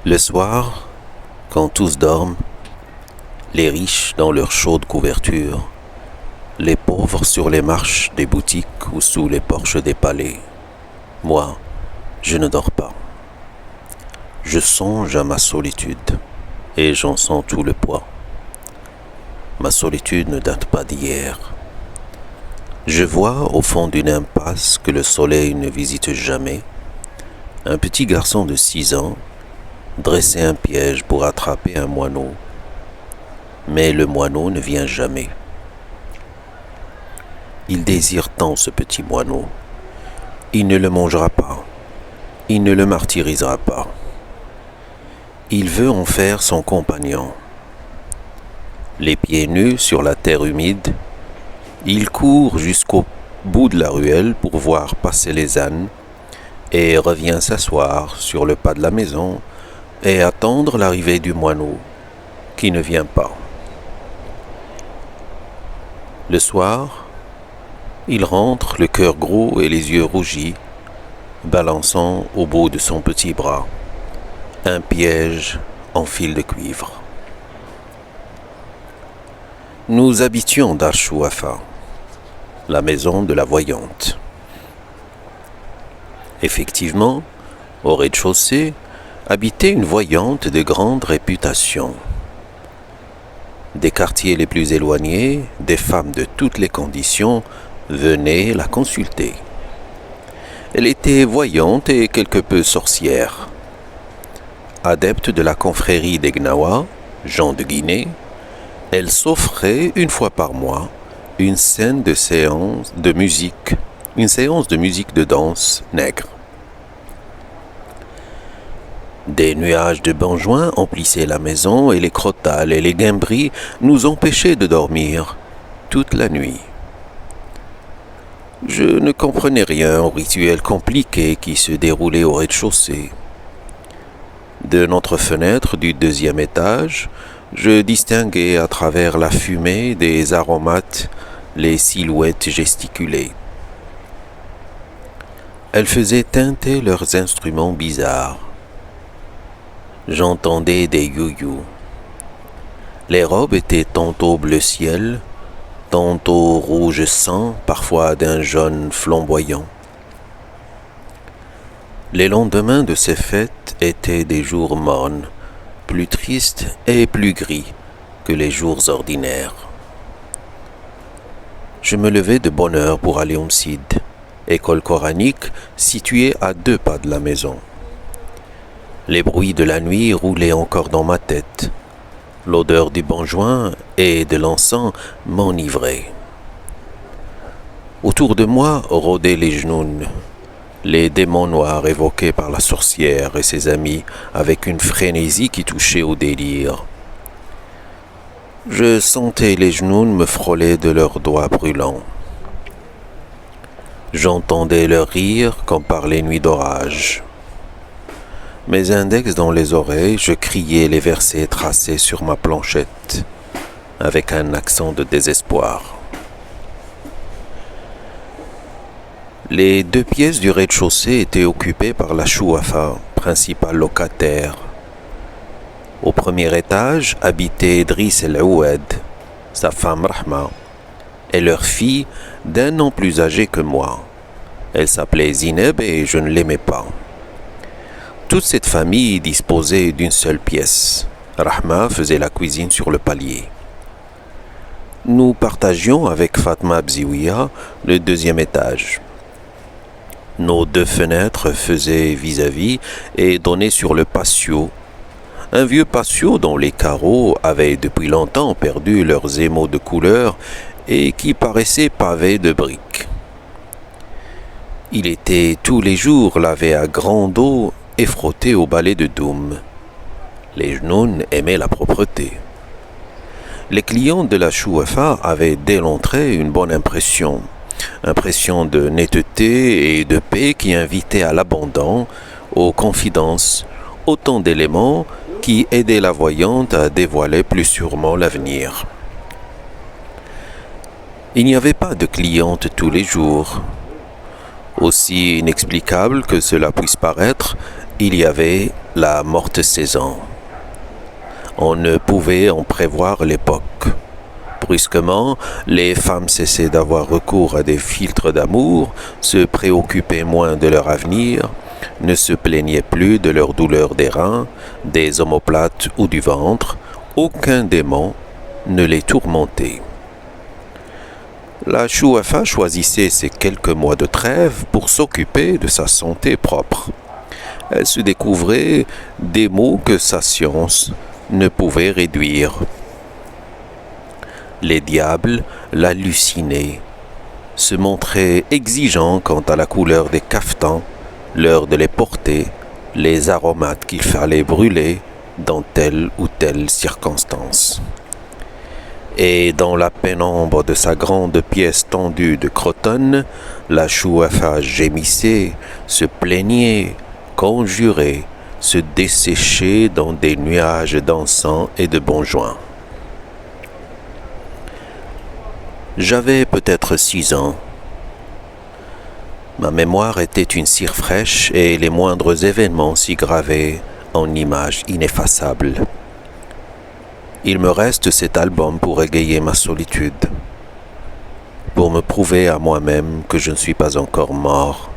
Le soir, quand tous dorment, les riches dans leurs chaudes couvertures, les pauvres sur les marches des boutiques ou sous les porches des palais, moi, je ne dors pas. Je songe à ma solitude et j'en sens tout le poids. Ma solitude ne date pas d'hier. Je vois au fond d'une impasse que le soleil ne visite jamais un petit garçon de 6 ans dresser un piège pour attraper un moineau. Mais le moineau ne vient jamais. Il désire tant ce petit moineau. Il ne le mangera pas. Il ne le martyrisera pas. Il veut en faire son compagnon. Les pieds nus sur la terre humide, il court jusqu'au bout de la ruelle pour voir passer les ânes et revient s'asseoir sur le pas de la maison et attendre l'arrivée du moineau qui ne vient pas. Le soir, il rentre le cœur gros et les yeux rougis, balançant au bout de son petit bras un piège en fil de cuivre. Nous habitions Dar Chouafa, la maison de la voyante. Effectivement, au rez-de-chaussée, habitait une voyante de grande réputation. Des quartiers les plus éloignés, des femmes de toutes les conditions venaient la consulter. Elle était voyante et quelque peu sorcière. Adepte de la confrérie des Gnawa, Jean de Guinée, elle s'offrait une fois par mois une séance de musique de danse nègre. Des nuages de benjoin emplissaient la maison et les crotales et les guimbris nous empêchaient de dormir toute la nuit. Je ne comprenais rien au rituel compliqué qui se déroulait au rez-de-chaussée. De notre fenêtre du 2e étage, je distinguais à travers la fumée des aromates les silhouettes gesticulées. Elles faisaient tinter leurs instruments bizarres. J'entendais des you-you. Les robes étaient tantôt bleu ciel, tantôt rouge sang, parfois d'un jaune flamboyant. Les lendemains de ces fêtes étaient des jours mornes, plus tristes et plus gris que les jours ordinaires. Je me levais de bonne heure pour aller au Msid, école coranique située à 2 pas de la maison. Les bruits de la nuit roulaient encore dans ma tête. L'odeur du benjoin et de l'encens m'enivrait. Autour de moi rôdaient les genounes, les démons noirs évoqués par la sorcière et ses amis avec une frénésie qui touchait au délire. Je sentais les genounes me frôler de leurs doigts brûlants. J'entendais leur rire comme par les nuits d'orage. Mes index dans les oreilles, je criais les versets tracés sur ma planchette, avec un accent de désespoir. Les 2 pièces du rez-de-chaussée étaient occupées par la Chouafa, principal locataire. Au 1er étage habitait Idriss El-Oued, sa femme Rahma, et leur fille d'1 an plus âgée que moi. Elle s'appelait Zineb et je ne l'aimais pas. Toute cette famille disposait d'une seule pièce. Rahma faisait la cuisine sur le palier. Nous partagions avec Fatma Bziouia le 2e étage. Nos 2 fenêtres faisaient vis-à-vis et donnaient sur le patio. Un vieux patio dont les carreaux avaient depuis longtemps perdu leurs émaux de couleur et qui paraissait pavé de briques. Il était tous les jours lavé à grande eau et frotté au balai de Doum. Les genounes aimaient la propreté. Les clients de la Chouafa avaient dès l'entrée une bonne impression de netteté et de paix qui invitait à l'abandon, aux confidences, autant d'éléments qui aidaient la voyante à dévoiler plus sûrement l'avenir. Il n'y avait pas de clientes tous les jours. Aussi inexplicable que cela puisse paraître, il y avait la morte saison. On ne pouvait en prévoir l'époque. Brusquement, les femmes cessaient d'avoir recours à des filtres d'amour, se préoccupaient moins de leur avenir, ne se plaignaient plus de leurs douleurs des reins, des omoplates ou du ventre. Aucun démon ne les tourmentait. La Chouafa choisissait ces quelques mois de trêve pour s'occuper de sa santé propre. Elle se découvrait des maux que sa science ne pouvait réduire. Les diables l'hallucinaient, se montraient exigeants quant à la couleur des cafetans, l'heure de les porter, les aromates qu'il fallait brûler dans telle ou telle circonstance. Et dans la pénombre de sa grande pièce tendue de crotonne, la Chouafa gémissait, se plaignait, conjurait, se desséchait dans des nuages d'encens et de bonjoins. J'avais peut-être 6 ans. Ma mémoire était une cire fraîche et les moindres événements s'y gravaient en images ineffaçables. Il me reste cet album pour égayer ma solitude, pour me prouver à moi-même que je ne suis pas encore mort.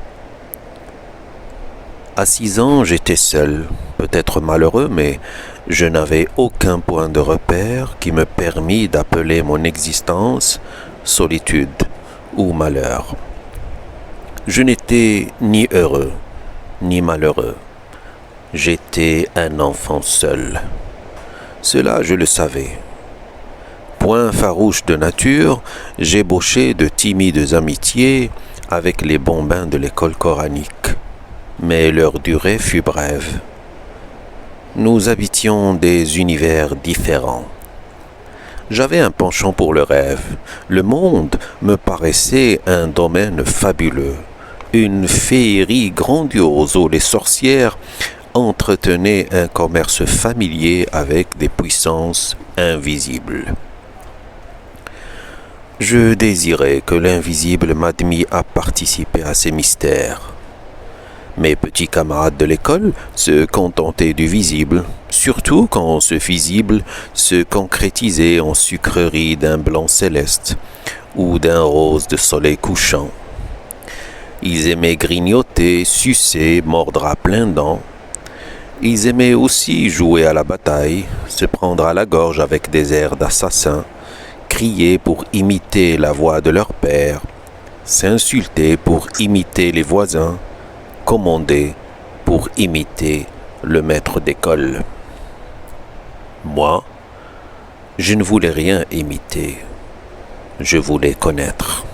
À 6 ans, j'étais seul, peut-être malheureux, mais je n'avais aucun point de repère qui me permît d'appeler mon existence solitude ou malheur. Je n'étais ni heureux, ni malheureux. J'étais un enfant seul. Cela, je le savais. Point farouche de nature, j'ébauchais de timides amitiés avec les bambins de l'école coranique. Mais leur durée fut brève. Nous habitions des univers différents. J'avais un penchant pour le rêve. Le monde me paraissait un domaine fabuleux, une féerie grandiose où les sorcières entretenaient un commerce familier avec des puissances invisibles. Je désirais que l'invisible m'admît à participer à ces mystères. Mes petits camarades de l'école se contentaient du visible, surtout quand ce visible se concrétisait en sucreries d'un blanc céleste ou d'un rose de soleil couchant. Ils aimaient grignoter, sucer, mordre à pleines dents. Ils aimaient aussi jouer à la bataille, se prendre à la gorge avec des airs d'assassins, crier pour imiter la voix de leur père, s'insulter pour imiter les voisins, commander pour imiter le maître d'école. Moi, je ne voulais rien imiter, je voulais connaître.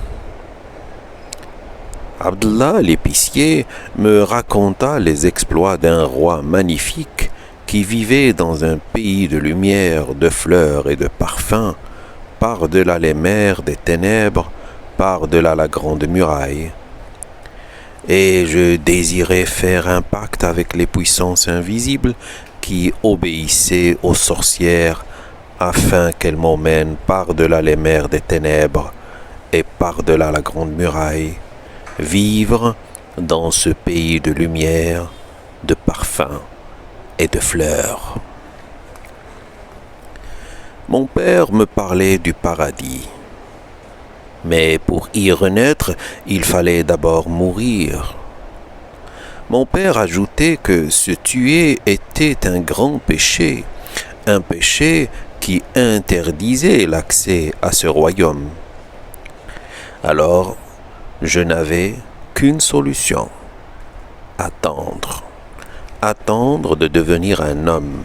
Abdallah l'épicier me raconta les exploits d'un roi magnifique qui vivait dans un pays de lumière, de fleurs et de parfums, par-delà les mers des ténèbres, par-delà la grande muraille. Et je désirais faire un pacte avec les puissances invisibles qui obéissaient aux sorcières afin qu'elles m'emmènent par-delà les mers des ténèbres et par-delà la grande muraille, vivre dans ce pays de lumière, de parfums et de fleurs. Mon père me parlait du paradis. Mais pour y renaître, il fallait d'abord mourir. Mon père ajoutait que se tuer était un grand péché, un péché qui interdisait l'accès à ce royaume. Alors, je n'avais qu'une solution, attendre. Attendre de devenir un homme,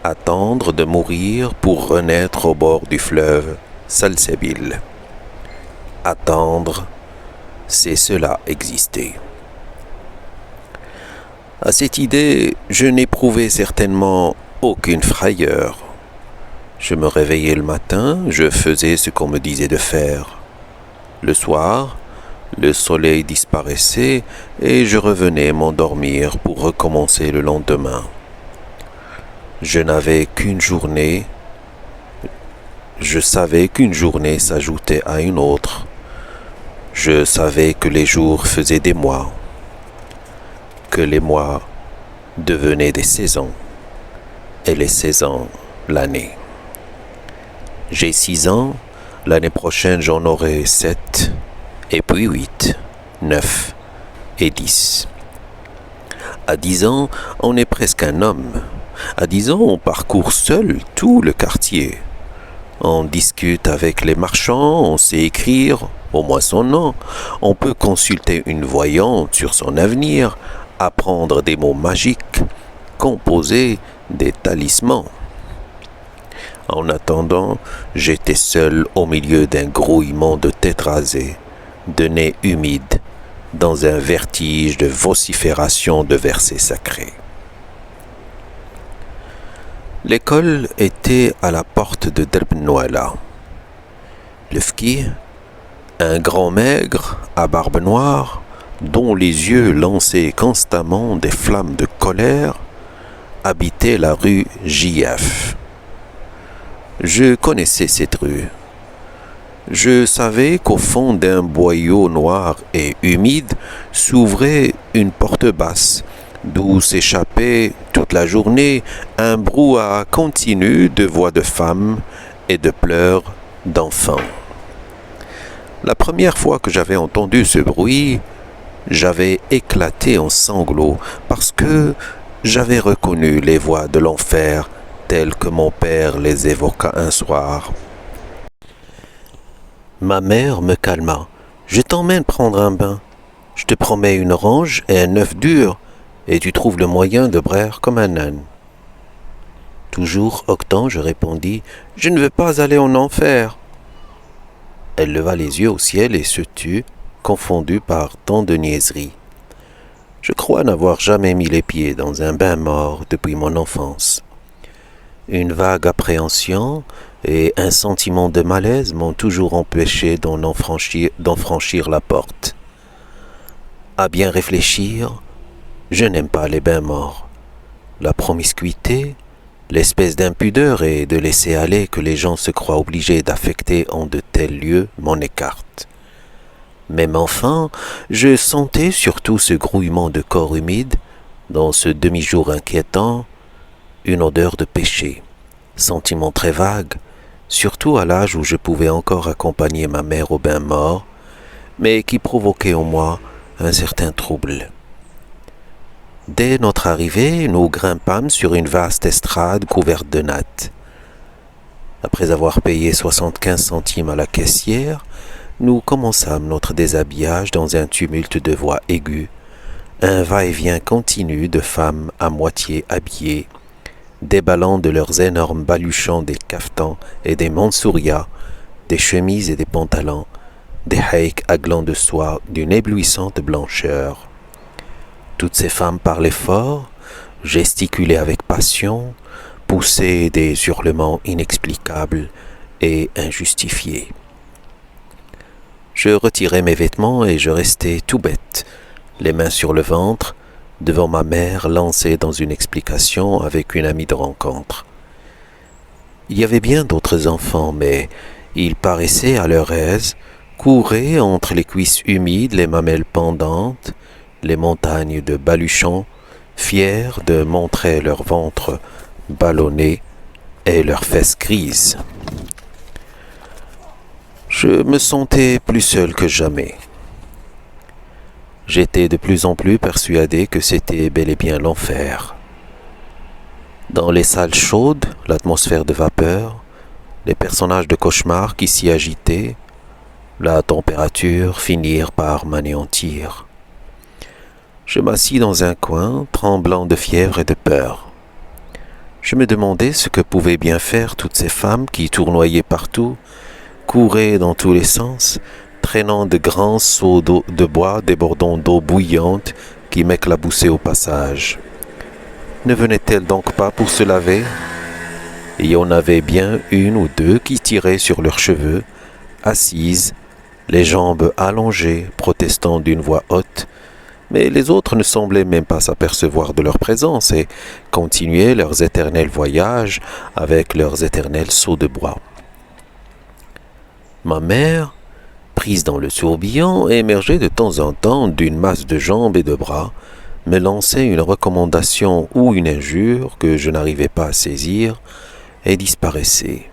attendre de mourir pour renaître au bord du fleuve Salsebil. Attendre, c'est cela exister. À cette idée, je n'éprouvais certainement aucune frayeur. Je me réveillais le matin, je faisais ce qu'on me disait de faire. Le soir, le soleil disparaissait et je revenais m'endormir pour recommencer le lendemain. Je n'avais qu'une journée. Je savais qu'une journée s'ajoutait à une autre. Je savais que les jours faisaient des mois, que les mois devenaient des saisons, et les saisons l'année. J'ai 6 ans, l'année prochaine j'en aurai 7, et puis 8, 9 et 10. À 10 ans, on est presque un homme. À 10 ans, on parcourt seul tout le quartier. On discute avec les marchands, on sait écrire, au moins son nom. On peut consulter une voyante sur son avenir, apprendre des mots magiques, composer des talismans. En attendant, j'étais seul au milieu d'un grouillement de têtes rasées, de nez humides, dans un vertige de vocifération de versets sacrés. L'école était à la porte de Derb Nouala. Le fki, un grand maigre à barbe noire, dont les yeux lançaient constamment des flammes de colère, habitait la rue JF. Je connaissais cette rue. Je savais qu'au fond d'un boyau noir et humide s'ouvrait une porte basse, d'où s'échappait toute la journée un brouhaha continu de voix de femmes et de pleurs d'enfants. La première fois que j'avais entendu ce bruit, j'avais éclaté en sanglots parce que j'avais reconnu les voix de l'enfer telles que mon père les évoqua un soir. Ma mère me calma. « Je t'emmène prendre un bain. Je te promets une orange et un œuf dur, et tu trouves le moyen de braire comme un âne. » Toujours octant, je répondis « Je ne veux pas aller en enfer. » Elle leva les yeux au ciel et se tut, confondue par tant de niaiseries. Je crois n'avoir jamais mis les pieds dans un bain mort depuis mon enfance. Une vague appréhension et un sentiment de malaise m'ont toujours empêché d'en franchir la porte. À bien réfléchir, je n'aime pas les bains morts. La promiscuité, l'espèce d'impudeur et de laisser-aller que les gens se croient obligés d'affecter en de tels lieux m'en écarte. Même enfant, je sentais surtout ce grouillement de corps humide, dans ce demi-jour inquiétant, une odeur de péché, sentiment très vague, surtout à l'âge où je pouvais encore accompagner ma mère au bain mort, mais qui provoquait en moi un certain trouble. Dès notre arrivée, nous grimpâmes sur une vaste estrade couverte de nattes. Après avoir payé 75 centimes à la caissière, nous commençâmes notre déshabillage dans un tumulte de voix aiguës, un va-et-vient continu de femmes à moitié habillées, déballant de leurs énormes baluchons des caftans et des mansourias, des chemises et des pantalons, des haïks à glands de soie d'une éblouissante blancheur. Toutes ces femmes parlaient fort, gesticulaient avec passion, poussaient des hurlements inexplicables et injustifiés. Je retirai mes vêtements et je restai tout bête, les mains sur le ventre, devant ma mère lancée dans une explication avec une amie de rencontre. Il y avait bien d'autres enfants, mais ils paraissaient à leur aise, couraient entre les cuisses humides, les mamelles pendantes, les montagnes de baluchons, fiers de montrer leur ventre ballonné et leurs fesses grises. Je me sentais plus seul que jamais. J'étais de plus en plus persuadé que c'était bel et bien l'enfer. Dans les salles chaudes, l'atmosphère de vapeur, les personnages de cauchemar qui s'y agitaient, la température finirent par m'anéantir. Je m'assis dans un coin, tremblant de fièvre et de peur. Je me demandais ce que pouvaient bien faire toutes ces femmes qui tournoyaient partout, couraient dans tous les sens, traînant de grands seaux de bois débordant d'eau bouillante qui m'éclaboussaient au passage. Ne venaient-elles donc pas pour se laver? Il y en avait bien une ou deux qui tiraient sur leurs cheveux, assises, les jambes allongées, protestant d'une voix haute, mais les autres ne semblaient même pas s'apercevoir de leur présence et continuaient leurs éternels voyages avec leurs éternels seaux de bois. Ma mère, prise dans le tourbillon, émergeait de temps en temps d'une masse de jambes et de bras, me lançait une recommandation ou une injure que je n'arrivais pas à saisir et disparaissait.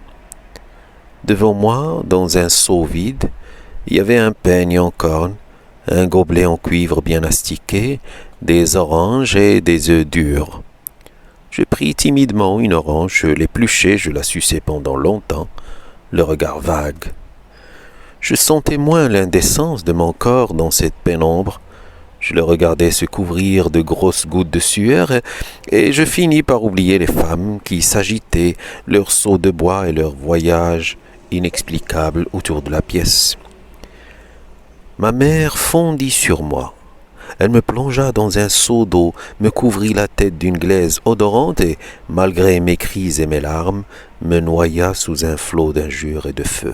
Devant moi, dans un seau vide, il y avait un peigne en corne, un gobelet en cuivre bien astiqué, des oranges et des œufs durs. Je pris timidement une orange, je l'épluchai, je la suçai pendant longtemps, le regard vague. Je sentais moins l'indécence de mon corps dans cette pénombre. Je le regardais se couvrir de grosses gouttes de sueur et je finis par oublier les femmes qui s'agitaient, leurs seaux de bois et leur voyage inexplicable autour de la pièce. Ma mère fondit sur moi. Elle me plongea dans un seau d'eau, me couvrit la tête d'une glaise odorante et, malgré mes cris et mes larmes, me noya sous un flot d'injures et de feu.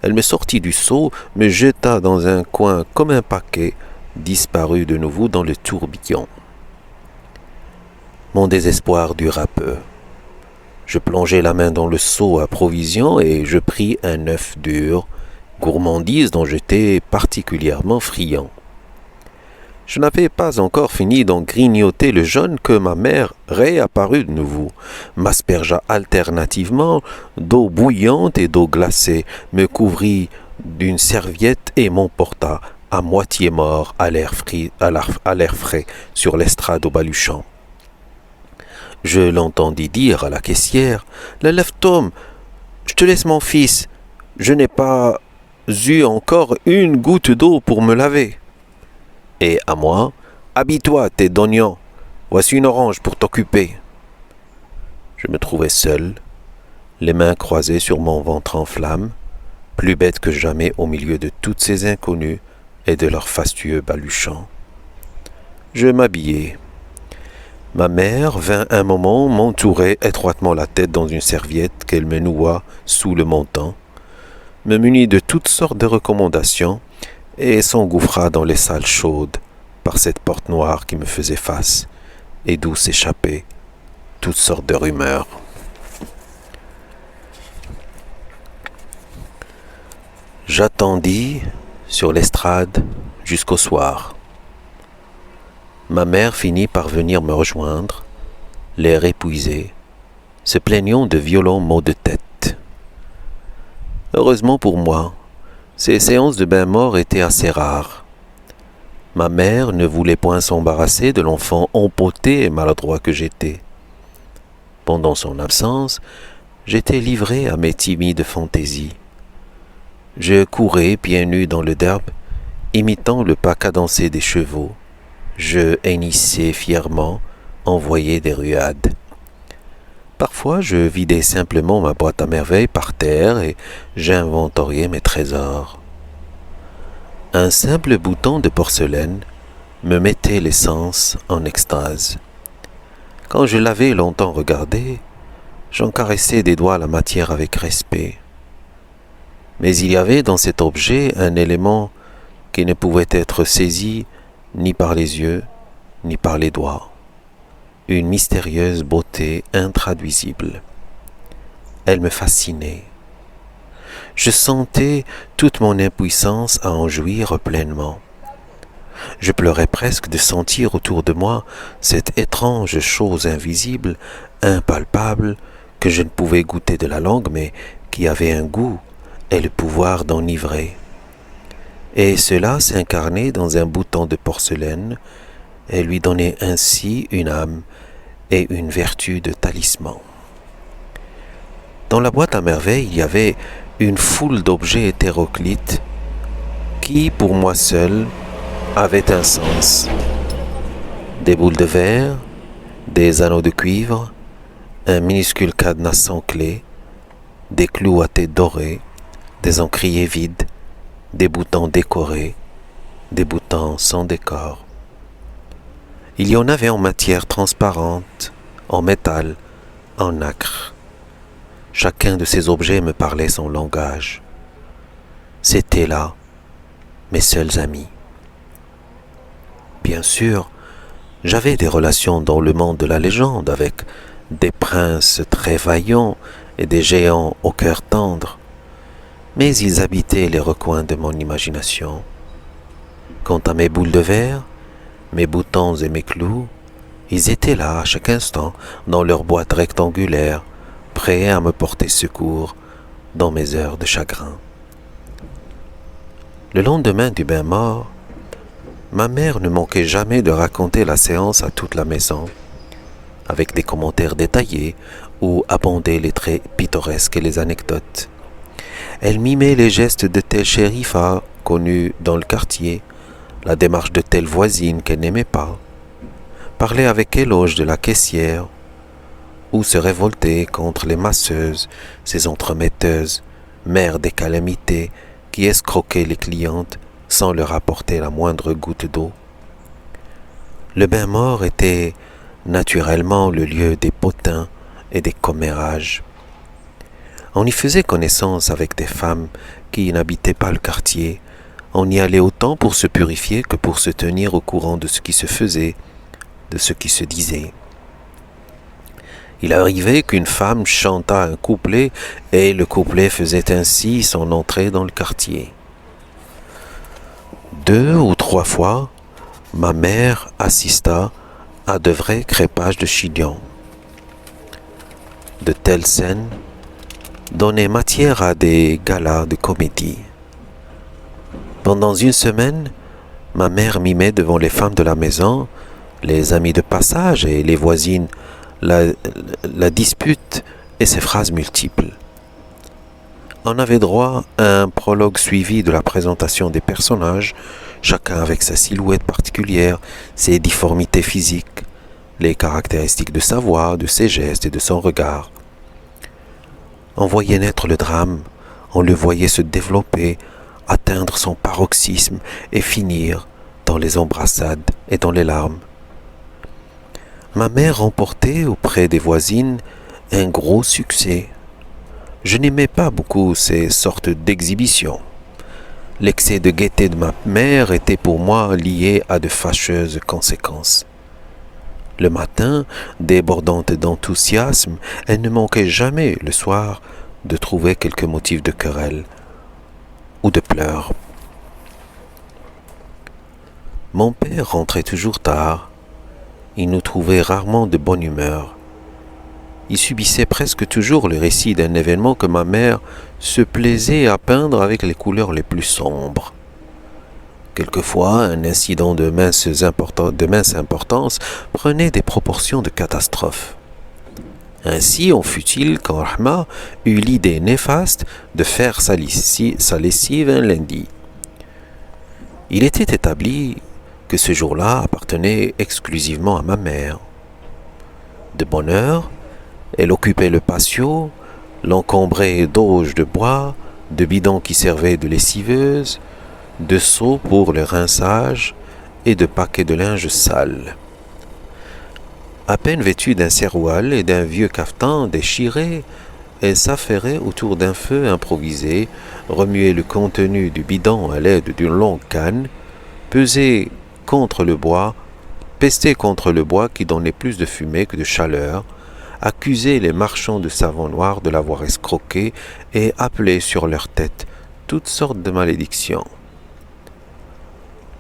Elle me sortit du seau, me jeta dans un coin comme un paquet, disparut de nouveau dans le tourbillon. Mon désespoir dura peu. Je plongeai la main dans le seau à provisions et je pris un œuf dur, gourmandise dont j'étais particulièrement friand. Je n'avais pas encore fini d'en grignoter le jaune que ma mère réapparut de nouveau, m'aspergea alternativement d'eau bouillante et d'eau glacée, me couvrit d'une serviette et m'emporta à moitié mort à l'air frais sur l'estrade au baluchant. Je l'entendis dire à la caissière « Lève-toi, je te laisse mon fils, je n'ai pas eu encore une goutte d'eau pour me laver. » Et à moi, habille-toi, tête d'oignon, voici une orange pour t'occuper. Je me trouvais seul, les mains croisées sur mon ventre en flammes, plus bête que jamais au milieu de toutes ces inconnues et de leurs fastueux baluchants. Je m'habillai. Ma mère vint un moment m'entourer étroitement la tête dans une serviette qu'elle me noua sous le menton, me munit de toutes sortes de recommandations, et s'engouffra dans les salles chaudes par cette porte noire qui me faisait face et d'où s'échappaient toutes sortes de rumeurs. J'attendis sur l'estrade jusqu'au soir. Ma mère finit par venir me rejoindre, l'air épuisé, se plaignant de violents maux de tête. Heureusement pour moi, ces séances de bain-mort étaient assez rares. Ma mère ne voulait point s'embarrasser de l'enfant empoté et maladroit que j'étais. Pendant son absence, j'étais livré à mes timides fantaisies. Je courais pieds nus dans le derbe, imitant le pas cadencé des chevaux. Je hennissais fièrement, envoyais des ruades. Parfois, je vidais simplement ma boîte à merveilles par terre et j'inventoriais mes trésors. Un simple bouton de porcelaine me mettait les sens en extase. Quand je l'avais longtemps regardé, j'en caressais des doigts la matière avec respect. Mais il y avait dans cet objet un élément qui ne pouvait être saisi ni par les yeux, ni par les doigts. Une mystérieuse beauté intraduisible. Elle me fascinait. Je sentais toute mon impuissance à en jouir pleinement. Je pleurais presque de sentir autour de moi cette étrange chose invisible, impalpable, que je ne pouvais goûter de la langue, mais qui avait un goût et le pouvoir d'enivrer. Et cela s'incarnait dans un bouton de porcelaine et lui donnait ainsi une âme et une vertu de talisman. Dans la boîte à merveilles, il y avait une foule d'objets hétéroclites qui, pour moi seul, avaient un sens. Des boules de verre, des anneaux de cuivre, un minuscule cadenas sans clé, des clous à tête dorée, des encriers vides, des boutons décorés, des boutons sans décor. Il y en avait en matière transparente, en métal, en nacre. Chacun de ces objets me parlait son langage. C'étaient là mes seuls amis. Bien sûr, j'avais des relations dans le monde de la légende avec des princes très vaillants et des géants au cœur tendre, mais ils habitaient les recoins de mon imagination. Quant à mes boules de verre, Mes boutons et mes clous, ils étaient là à chaque instant dans leur boîte rectangulaire, prêts à me porter secours dans mes heures de chagrin. Le lendemain du bain mort, ma mère ne manquait jamais de raconter la séance à toute la maison, avec des commentaires détaillés où abondaient les traits pittoresques et les anecdotes. Elle mimait les gestes de telle shérifa connue dans le quartier, la démarche de telle voisine qu'elle n'aimait pas, parlait avec éloge de la caissière, ou se révoltait contre les masseuses, ces entremetteuses, mères des calamités qui escroquaient les clientes sans leur apporter la moindre goutte d'eau. Le bain mort était naturellement le lieu des potins et des commérages. On y faisait connaissance avec des femmes qui n'habitaient pas le quartier. On y allait autant pour se purifier que pour se tenir au courant de ce qui se faisait, de ce qui se disait. Il arrivait qu'une femme chantât un couplet et le couplet faisait ainsi son entrée dans le quartier. 2 ou 3 fois, ma mère assista à de vrais crépages de chidions. De telles scènes donnaient matière à des galas de comédie. Pendant une semaine, ma mère mimait devant les femmes de la maison, les amis de passage et les voisines la dispute et ses phrases multiples. On avait droit à un prologue suivi de la présentation des personnages, chacun avec sa silhouette particulière, ses difformités physiques, les caractéristiques de sa voix, de ses gestes et de son regard. On voyait naître le drame, on le voyait se développer, atteindre son paroxysme et finir dans les embrassades et dans les larmes. Ma mère remportait auprès des voisines un gros succès. Je n'aimais pas beaucoup ces sortes d'exhibitions. L'excès de gaieté de ma mère était pour moi lié à de fâcheuses conséquences. Le matin, débordante d'enthousiasme, elle ne manquait jamais, le soir, de trouver quelques motifs de querelle ou de pleurs. Mon père rentrait toujours tard. Il nous trouvait rarement de bonne humeur. Il subissait presque toujours le récit d'un événement que ma mère se plaisait à peindre avec les couleurs les plus sombres. Quelquefois, un incident de mince importance prenait des proportions de catastrophe. Ainsi en fut-il quand Rahma eut l'idée néfaste de faire sa lessive un lundi. Il était établi que ce jour-là appartenait exclusivement à ma mère. De bonne heure, elle occupait le patio, l'encombrait d'auges de bois, de bidons qui servaient de lessiveuse, de seaux pour le rinçage et de paquets de linge sale. À peine vêtue d'un seroual et d'un vieux cafetan déchiré, elle s'affairait autour d'un feu improvisé, remuait le contenu du bidon à l'aide d'une longue canne, pestait contre le bois qui donnait plus de fumée que de chaleur, accusait les marchands de savon noir de l'avoir escroqué et appelait sur leur tête toutes sortes de malédictions.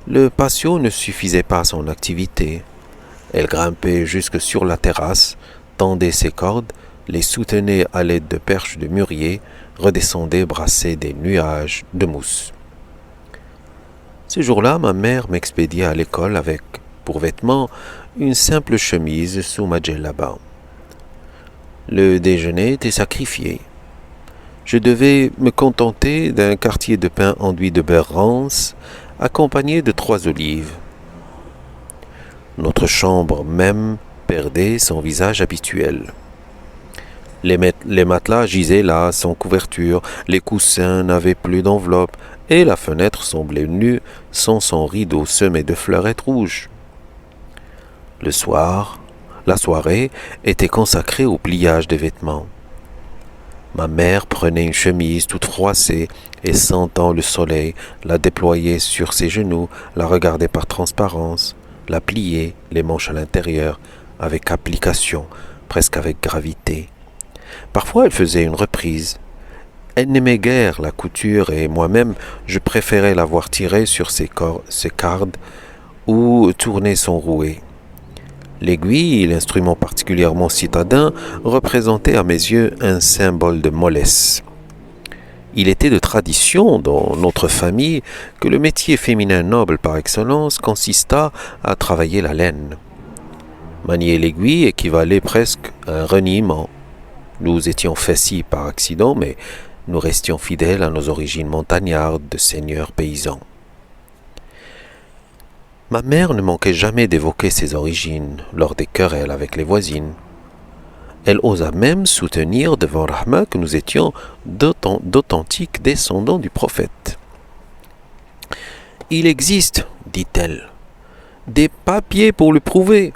Le patio ne suffisait pas à son activité. Elle grimpait jusque sur la terrasse, tendait ses cordes, les soutenait à l'aide de perches de mûrier, redescendait brasser des nuages de mousse. Ce jour-là, ma mère m'expédia à l'école avec, pour vêtements, une simple chemise sous ma djellaba. Le déjeuner était sacrifié. Je devais me contenter d'un quartier de pain enduit de beurre rance, accompagné de 3 olives. Notre chambre même perdait son visage habituel. Les matelas gisaient là, sans couverture, les coussins n'avaient plus d'enveloppe, et la fenêtre semblait nue, sans son rideau semé de fleurettes rouges. Le soir, la soirée était consacrée au pliage des vêtements. Ma mère prenait une chemise toute froissée et, sentant le soleil, la déployait sur ses genoux, la regardait par transparence, la pliait, les manches à l'intérieur, avec application, presque avec gravité. Parfois, elle faisait une reprise. Elle n'aimait guère la couture et moi-même, je préférais la voir tirer sur ses cardes où tournait son rouet. L'aiguille, l'instrument particulièrement citadin, représentait à mes yeux un symbole de mollesse. Il était de tradition dans notre famille que le métier féminin noble par excellence consista à travailler la laine. Manier l'aiguille équivalait presque à un reniement. Nous étions fessis par accident, mais nous restions fidèles à nos origines montagnardes de seigneurs paysans. Ma mère ne manquait jamais d'évoquer ses origines lors des querelles avec les voisines. Elle osa même soutenir devant Rahma que nous étions d'authentiques descendants du prophète. Il existe, dit-elle, des papiers pour le prouver,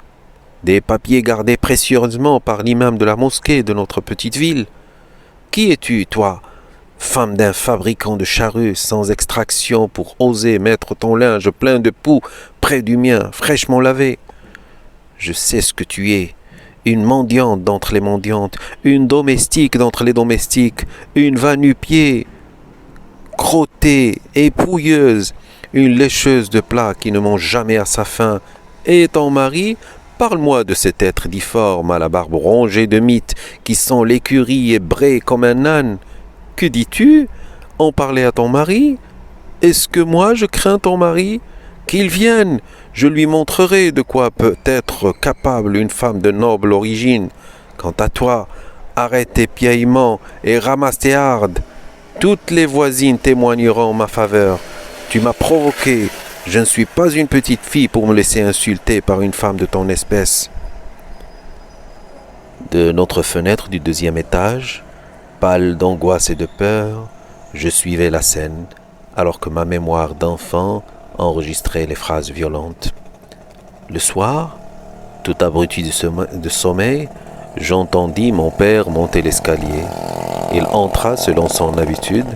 des papiers gardés précieusement par l'imam de la mosquée de notre petite ville. Qui es-tu, toi, femme d'un fabricant de charrues sans extraction pour oser mettre ton linge plein de poux près du mien, fraîchement lavé? Je sais ce que tu es, une mendiante d'entre les mendiantes, une domestique d'entre les domestiques, une va-nu-pied, crottée et pouilleuse, une lécheuse de plats qui ne mange jamais à sa faim. Et ton mari, parle-moi de cet être difforme à la barbe rongée de mythes qui sent l'écurie et brée comme un âne. Que dis-tu? En parler à ton mari? Est-ce que moi je crains ton mari? Qu'il vienne, je lui montrerai de quoi peut être capable une femme de noble origine. Quant à toi, arrête tes piaillements et ramasse tes hardes. Toutes les voisines témoigneront en ma faveur. Tu m'as provoqué. Je ne suis pas une petite fille pour me laisser insulter par une femme de ton espèce. De notre fenêtre du 2e étage, pâle d'angoisse et de peur, je suivais la scène, alors que ma mémoire d'enfant enregistrait les phrases violentes. Le soir, tout abruti de sommeil, j'entendis mon père monter l'escalier. Il entra selon son habitude,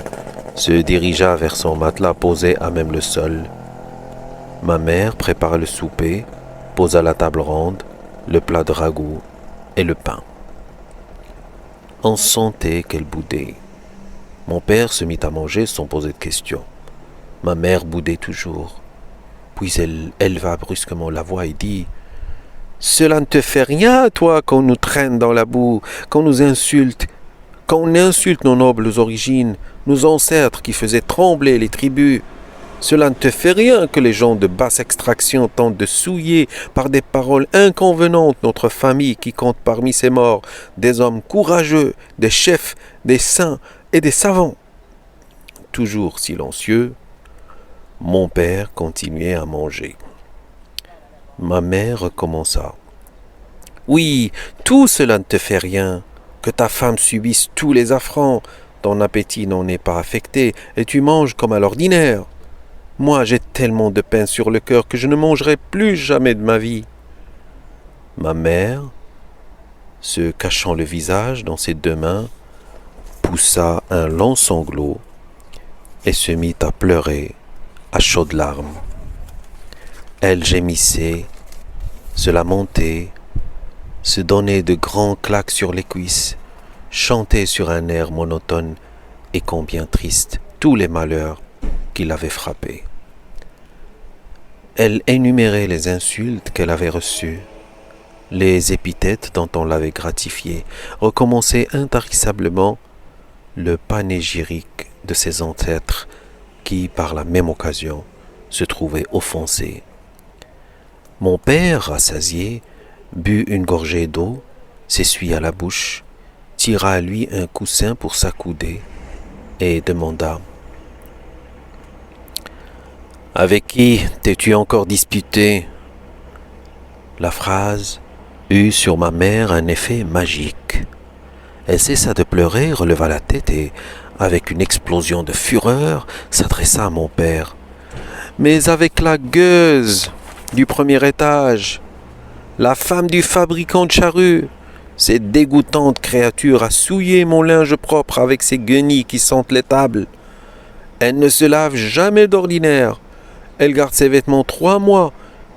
se dirigea vers son matelas posé à même le sol. Ma mère prépara le souper, posa la table ronde, le plat de ragoût et le pain. On sentait qu'elle boudait. Mon père se mit à manger sans poser de questions. Ma mère boudait toujours. Puis elle éleva brusquement la voix et dit « Cela ne te fait rien, toi, qu'on nous traîne dans la boue, qu'on nous insulte, qu'on insulte nos nobles origines, nos ancêtres qui faisaient trembler les tribus. Cela ne te fait rien que les gens de basse extraction tentent de souiller par des paroles inconvenantes notre famille qui compte parmi ses morts des hommes courageux, des chefs, des saints et des savants. » Toujours silencieux, mon père continuait à manger. Ma mère recommença. « Oui, tout cela ne te fait rien. Que ta femme subisse tous les affronts, ton appétit n'en est pas affecté et tu manges comme à l'ordinaire. Moi, j'ai tellement de pain sur le cœur que je ne mangerai plus jamais de ma vie. » Ma mère, se cachant le visage dans ses 2 mains, poussa un long sanglot et se mit à pleurer à chaudes larmes. Elle gémissait, se lamentait, se donnait de grands claques sur les cuisses, chantait sur un air monotone et combien triste tous les malheurs qui l'avaient frappée. Elle énumérait les insultes qu'elle avait reçues, les épithètes dont on l'avait gratifiée, recommençait intarissablement le panégyrique de ses ancêtres qui, par la même occasion, se trouvaient offensés. Mon père, rassasié, but une gorgée d'eau, s'essuya la bouche, tira à lui un coussin pour s'accouder et demanda « Avec qui t'es-tu encore disputé ?» La phrase eut sur ma mère un effet magique. Elle cessa de pleurer, releva la tête et, avec une explosion de fureur, s'adressa à mon père. « Mais avec la gueuse du 1er étage, la femme du fabricant de charrues, cette dégoûtante créature a souillé mon linge propre avec ses guenilles qui sentent les tables. Elle ne se lave jamais d'ordinaire. Elle garde ses vêtements 3 mois,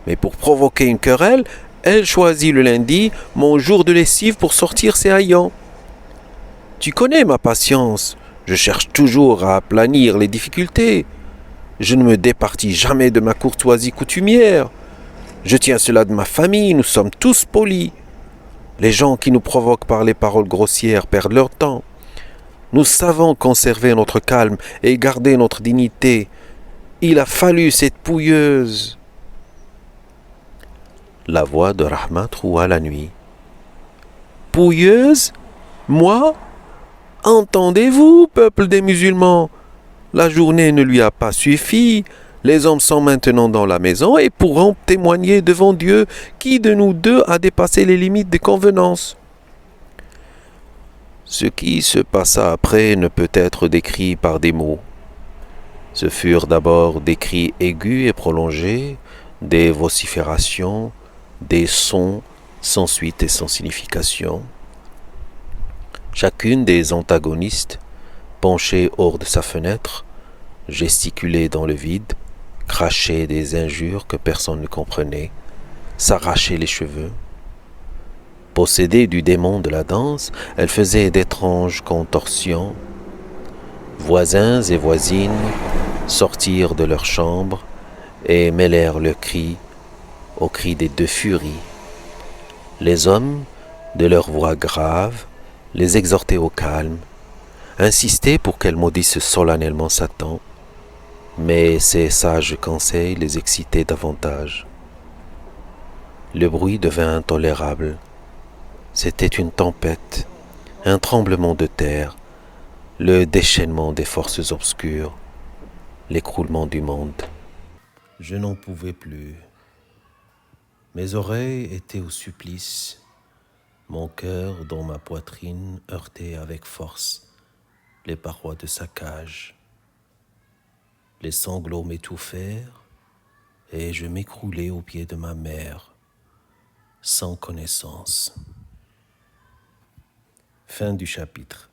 mais pour provoquer une querelle, elle choisit le lundi, mon jour de lessive, pour sortir ses haillons. Tu connais ma patience, je cherche toujours à aplanir les difficultés. Je ne me départis jamais de ma courtoisie coutumière. Je tiens cela de ma famille, nous sommes tous polis. Les gens qui nous provoquent par les paroles grossières perdent leur temps. Nous savons conserver notre calme et garder notre dignité. Il a fallu cette pouilleuse. La voix de Rahma troua la nuit. Pouilleuse? Moi? Entendez-vous, peuple des musulmans? La journée ne lui a pas suffi. Les hommes sont maintenant dans la maison et pourront témoigner devant Dieu qui de nous deux a dépassé les limites des convenances. Ce qui se passa après ne peut être décrit par des mots. Ce furent d'abord des cris aigus et prolongés, des vociférations, des sons sans suite et sans signification. Chacune des antagonistes, penchée hors de sa fenêtre, gesticulait dans le vide, crachait des injures que personne ne comprenait, s'arrachait les cheveux. Possédée du démon de la danse, elle faisait d'étranges contorsions. Voisins et voisines sortirent de leur chambre et mêlèrent leurs cris aux cris des deux furies. Les hommes, de leur voix grave, les exhortaient au calme, insistaient pour qu'elles maudissent solennellement Satan, mais ces sages conseils les excitaient davantage. Le bruit devint intolérable. C'était une tempête, un tremblement de terre, le déchaînement des forces obscures, l'écroulement du monde. Je n'en pouvais plus. Mes oreilles étaient au supplice, mon cœur dans ma poitrine heurtait avec force les parois de sa cage. Les sanglots m'étouffèrent et je m'écroulai aux pieds de ma mère, sans connaissance. Fin du chapitre.